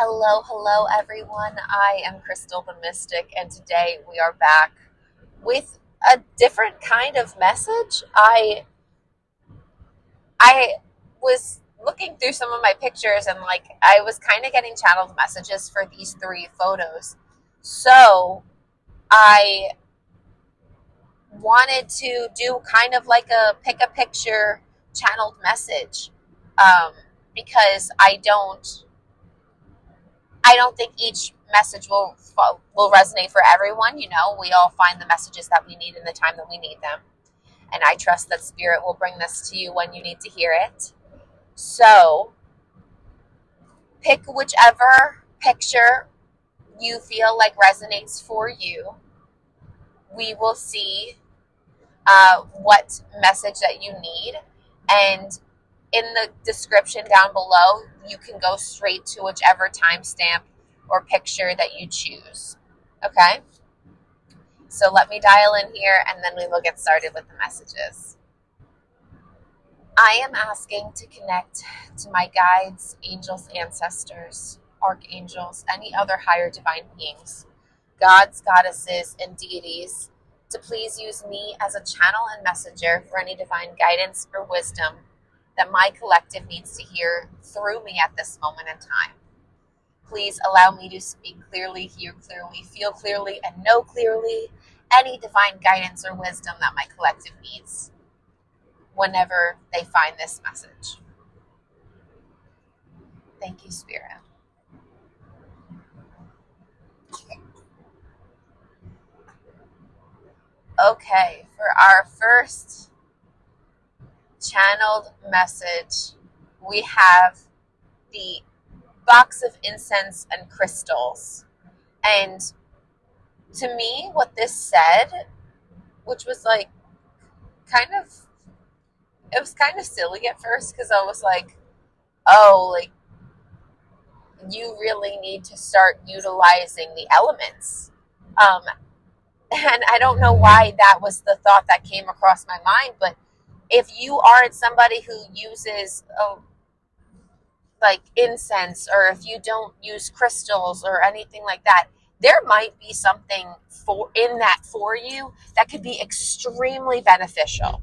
Hello everyone. I am Krystal the Mystic, and today we are back with a different kind of message. I was looking through some of my pictures, and I was kind of getting channeled messages for these three photos. So I wanted to do kind of like a pick a picture channeled message, because I don't think each message will resonate for everyone. You know, we all find the messages that we need in the time that we need them. And I trust that Spirit will bring this to you when you need to hear it. So pick whichever picture you feel like resonates for you. We will see what message that you need. And in the description down below, you can go straight to whichever timestamp or picture that you choose. Okay? So let me dial in here, and then we will get started with the messages. I am asking to connect to my guides, angels, ancestors, archangels, any other higher divine beings, gods, goddesses, and deities to please use me as a channel and messenger for any divine guidance or wisdom that my collective needs to hear through me at this moment in time. Please allow me to speak clearly, hear clearly, feel clearly, and know clearly any divine guidance or wisdom that my collective needs whenever they find this message. Thank you, Spirit. Okay, for our first channeled message, we have the box of incense and crystals. And to me, what this said, which was it was kind of silly at first, because I was like, oh, you really need to start utilizing the elements. And I don't know why that was the thought that came across my mind, but if you aren't somebody who uses incense, or if you don't use crystals or anything like that, there might be something for you that could be extremely beneficial.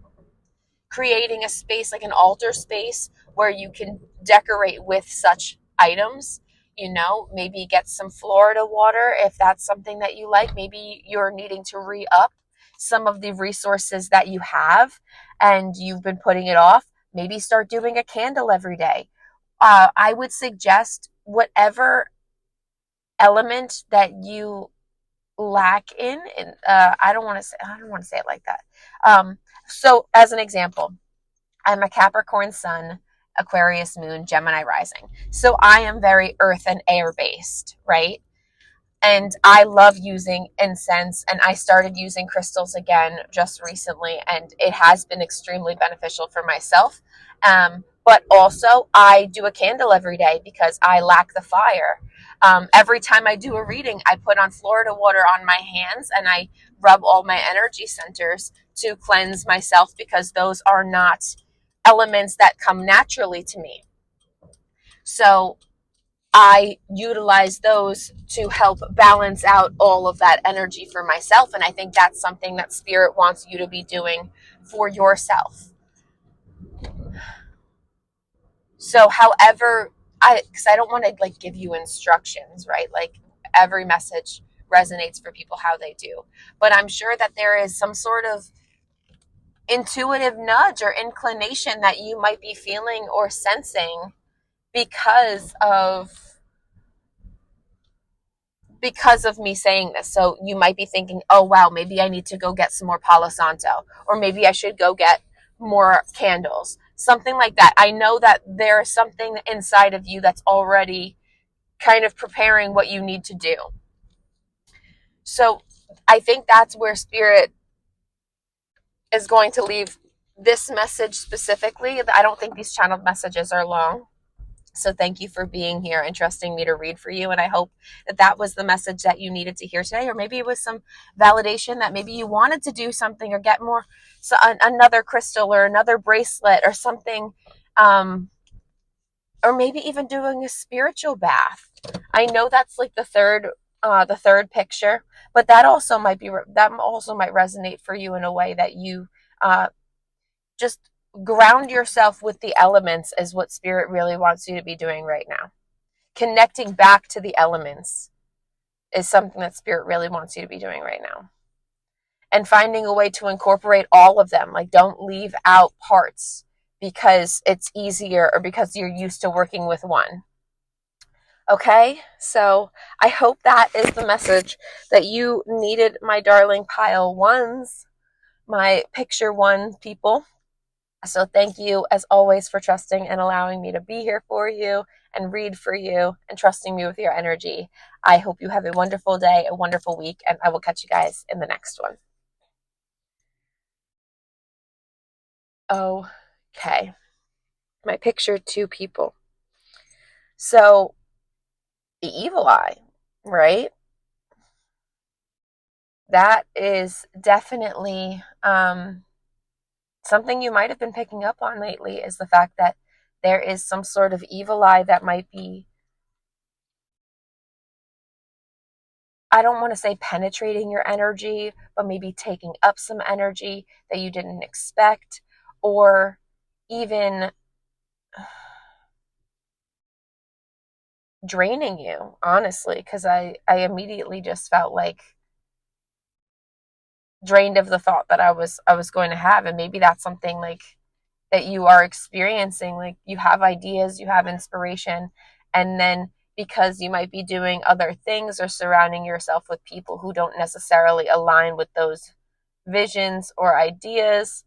Creating a space, like an altar space, where you can decorate with such items. You know, maybe get some Florida water if that's something that you like. Maybe you're needing to re-up some of the resources that you have and you've been putting it off. Maybe start doing a candle every day. I would suggest whatever element that you lack in. I don't want to say it like that. So as an example, I'm a Capricorn sun, Aquarius moon, Gemini rising. So I am very earth and air based, right? And I love using incense, and I started using crystals again just recently, and it has been extremely beneficial for myself. But also I do a candle every day because I lack the fire. Every time I do a reading, I put on Florida water on my hands and I rub all my energy centers to cleanse myself, because those are not elements that come naturally to me. So I utilize those to help balance out all of that energy for myself. And I think that's something that Spirit wants you to be doing for yourself. So however, because I don't want to give you instructions, right? Every message resonates for people how they do. But I'm sure that there is some sort of intuitive nudge or inclination that you might be feeling or sensing because of me saying this. So you might be thinking, oh wow, maybe I need to go get some more Palo Santo, or maybe I should go get more candles, something like that. I know that there's something inside of you that's already kind of preparing what you need to do. So I think that's where Spirit is going to leave this message specifically. I don't think these channeled messages are long. So thank you for being here and trusting me to read for you. And I hope that that was the message that you needed to hear today. Or maybe it was some validation that maybe you wanted to do something or get more, so another crystal or another bracelet or something or maybe even doing a spiritual bath. I know that's like the third picture, but that also might resonate for you in a way that you just ground yourself with the elements is what spirit really wants you to be doing right now. Connecting back to the elements is something that spirit really wants you to be doing right now. And finding a way to incorporate all of them. Like, don't leave out parts because it's easier or because you're used to working with one. Okay, so I hope that is the message that you needed, my darling pile ones, my picture one people. So thank you, as always, for trusting and allowing me to be here for you and read for you and trusting me with your energy. I hope you have a wonderful day, a wonderful week, and I will catch you guys in the next one. Okay, my picture two people. So the evil eye, right? That is definitely something you might have been picking up on lately, is the fact that there is some sort of evil eye that might be, I don't want to say penetrating your energy, but maybe taking up some energy that you didn't expect, or even draining you, honestly, because I immediately just felt like drained of the thought that I was going to have. And maybe that's something like that you are experiencing. Like, you have ideas, you have inspiration, and then because you might be doing other things or surrounding yourself with people who don't necessarily align with those visions or ideas,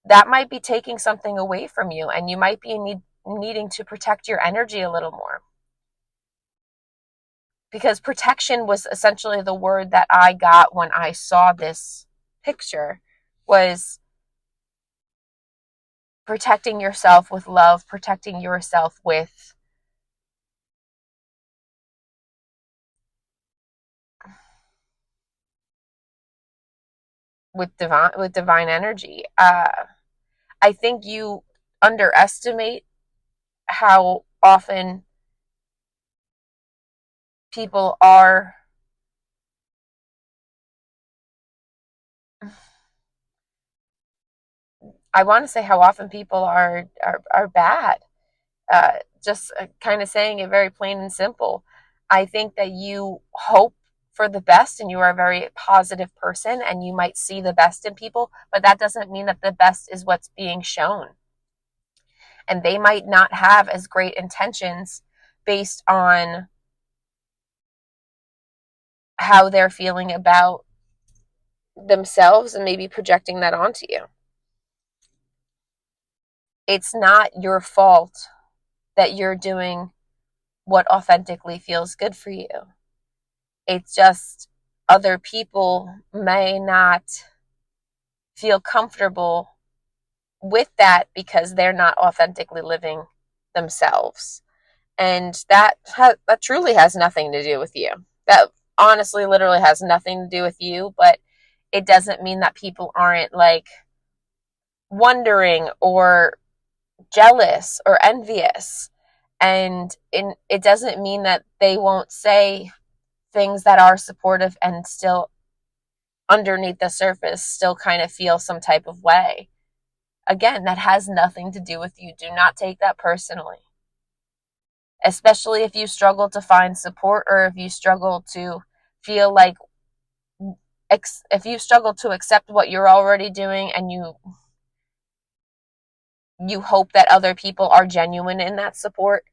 that might be taking something away from you, and you might be needing to protect your energy a little more. Because protection was essentially the word that I got when I saw this picture, was protecting yourself with love, protecting yourself with divine energy. I think you underestimate how often people are, I want to say how often people are bad. Just kind of saying it very plain and simple. I think that you hope for the best, and you are a very positive person, and you might see the best in people, but that doesn't mean that the best is what's being shown. And they might not have as great intentions based on how they're feeling about themselves and maybe projecting that onto you. It's not your fault that you're doing what authentically feels good for you. It's just other people may not feel comfortable with that because they're not authentically living themselves. And that truly has nothing to do with you. That honestly literally has nothing to do with you, but it doesn't mean that people aren't like wondering or jealous or envious. And it doesn't mean that they won't say things that are supportive and still underneath the surface still kind of feel some type of way. Again, that has nothing to do with you. Do not take that personally. Especially if you struggle to find support, or if you struggle to feel like, if you struggle to accept what you're already doing, and you hope that other people are genuine in that support,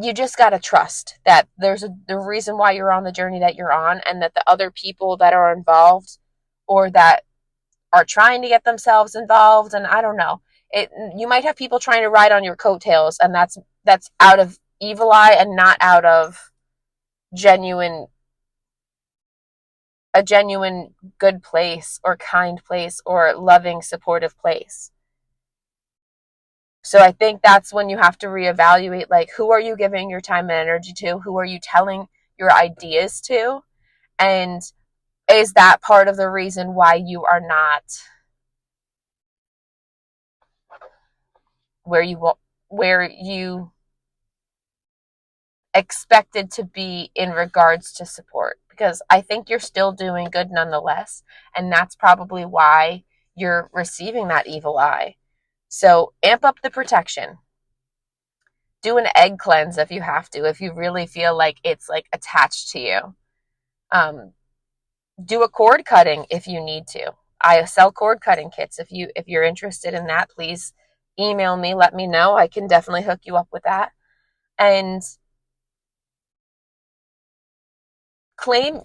you just got to trust that there's the reason why you're on the journey that you're on, and that the other people that are involved or that are trying to get themselves involved, and I don't know, you might have people trying to ride on your coattails, and that's out of evil eye and not out of a genuine good place or kind place or loving, supportive place. So I think that's when you have to reevaluate, like, who are you giving your time and energy to? Who are you telling your ideas to? And is that part of the reason why you are not where you where you expected to be in regards to support, because I think you're still doing good nonetheless, and that's probably why you're receiving that evil eye. So amp up the protection. Do an egg cleanse if you have to, if you really feel like it's like attached to you. Do a cord cutting if you need to. I sell cord cutting kits. If you're interested in that, please email me, let me know. I can definitely hook you up with that. And claim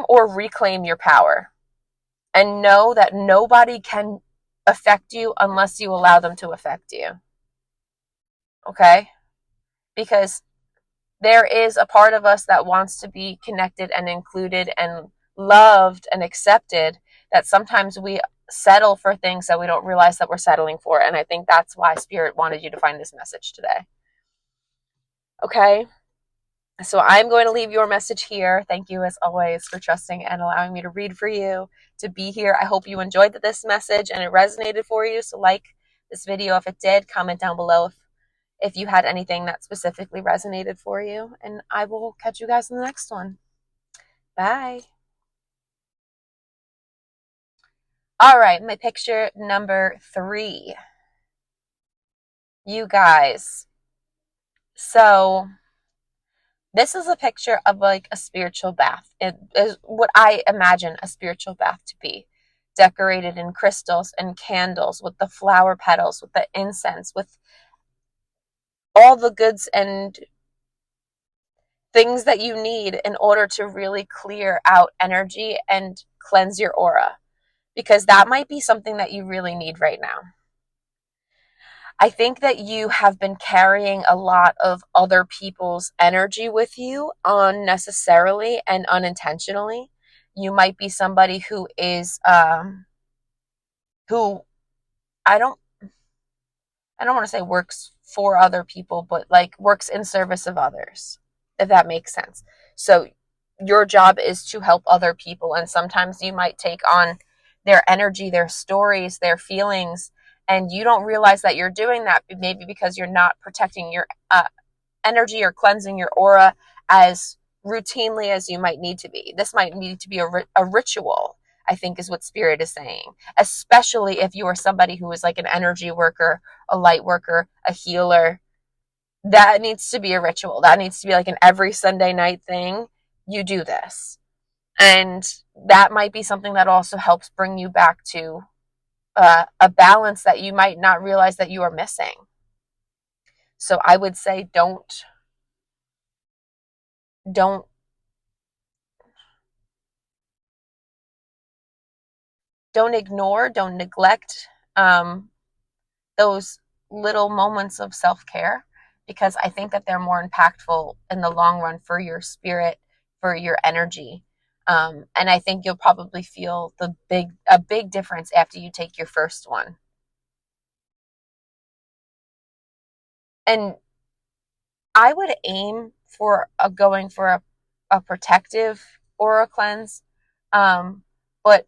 or reclaim your power, and know that nobody can affect you unless you allow them to affect you. Okay? Because there is a part of us that wants to be connected and included and loved and accepted, that sometimes we settle for things that we don't realize that we're settling for. And I think that's why Spirit wanted you to find this message today. Okay? So I'm going to leave your message here. Thank you, as always, for trusting and allowing me to read for you, to be here. I hope you enjoyed this message and it resonated for you. So like this video if it did. Comment down below if you had anything that specifically resonated for you. And I will catch you guys in the next one. Bye. All right, my picture number 3. You guys. So this is a picture of like a spiritual bath. It is what I imagine a spiritual bath to be. Decorated in crystals and candles, with the flower petals, with the incense, with all the goods and things that you need in order to really clear out energy and cleanse your aura. Because that might be something that you really need right now. I think that you have been carrying a lot of other people's energy with you unnecessarily and unintentionally. You might be somebody who is, who I don't want to say works for other people, but like works in service of others, if that makes sense. So your job is to help other people. And sometimes you might take on their energy, their stories, their feelings, and you don't realize that you're doing that, maybe because you're not protecting your energy or cleansing your aura as routinely as you might need to be. This might need to be a ritual, I think is what Spirit is saying, especially if you are somebody who is like an energy worker, a light worker, a healer. That needs to be a ritual. That needs to be like an every Sunday night thing. You do this. And that might be something that also helps bring you back to a balance that you might not realize that you are missing. So I would say don't ignore, don't neglect those little moments of self-care, because I think that they're more impactful in the long run for your spirit, for your energy. And I think you'll probably feel a big difference after you take your first one. And I would aim for going for a protective aura cleanse, but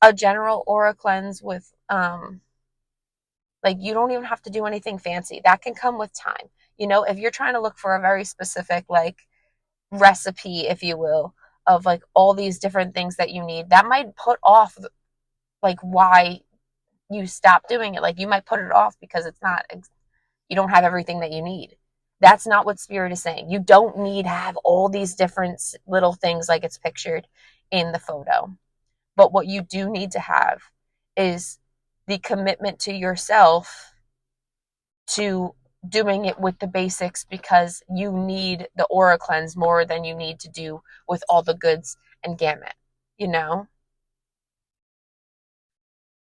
a general aura cleanse with like, you don't even have to do anything fancy. That can come with time. You know, if you're trying to look for a very specific like recipe, if you will, of like all these different things that you need, that might put off like why you stop doing it. Like you might put it off because you don't have everything that you need. That's not what Spirit is saying. You don't need to have all these different little things like it's pictured in the photo. But what you do need to have is the commitment to yourself to doing it with the basics, because you need the aura cleanse more than you need to do with all the goods and gamut, you know?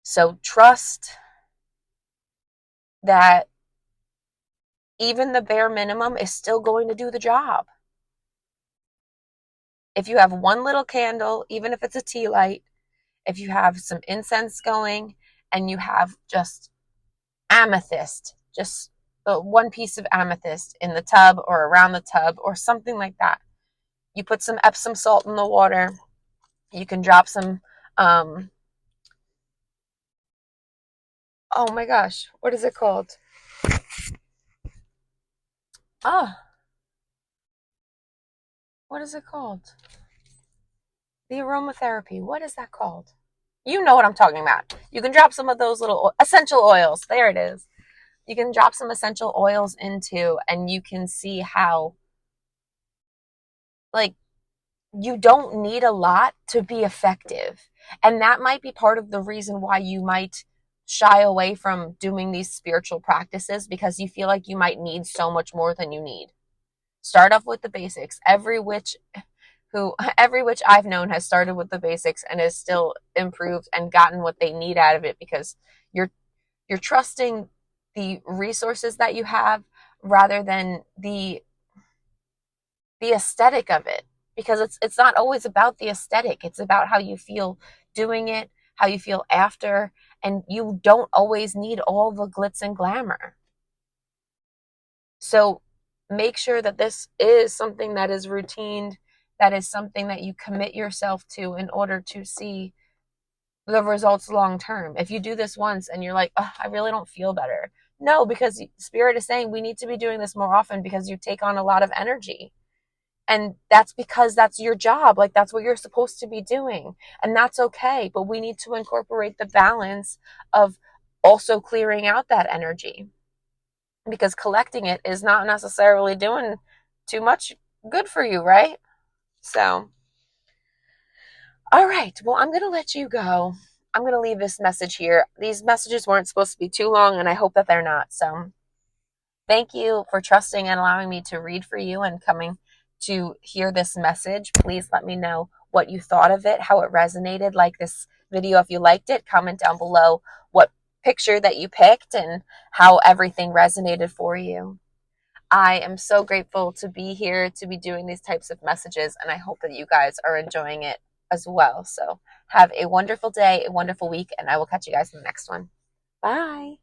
So trust that even the bare minimum is still going to do the job. If you have one little candle, even if it's a tea light, if you have some incense going, and you have just amethyst, just one piece of amethyst in the tub or around the tub or something like that. You put some Epsom salt in the water. You can drop some, oh my gosh, what is it called? What is it called? The aromatherapy. What is that called? You know what I'm talking about. You can drop some of those little essential oils. There it is. You can drop some essential oils into, and you can see how, like, you don't need a lot to be effective. And that might be part of the reason why you might shy away from doing these spiritual practices, because you feel like you might need so much more than you need. Start off with the basics. Every witch I've known has started with the basics and has still improved and gotten what they need out of it, because you're trusting the resources that you have rather than the aesthetic of it, because it's not always about the aesthetic. It's about how you feel doing it, how you feel after, and you don't always need all the glitz and glamour. So make sure that this is something that is routine, that is something that you commit yourself to in order to see the results long term. If you do this once and you're like, oh, I really don't feel better. No, because Spirit is saying we need to be doing this more often, because you take on a lot of energy. And that's because that's your job. Like, that's what you're supposed to be doing. And that's okay. But we need to incorporate the balance of also clearing out that energy, because collecting it is not necessarily doing too much good for you, right? So, all right. Well, I'm going to let you go. I'm going to leave this message here. These messages weren't supposed to be too long, and I hope that they're not. So, thank you for trusting and allowing me to read for you and coming to hear this message. Please let me know what you thought of it, how it resonated. Like this video if you liked it. Comment down below what picture that you picked and how everything resonated for you. I am so grateful to be here, to be doing these types of messages, and I hope that you guys are enjoying it as well. So have a wonderful day, a wonderful week, and I will catch you guys in the next one. Bye.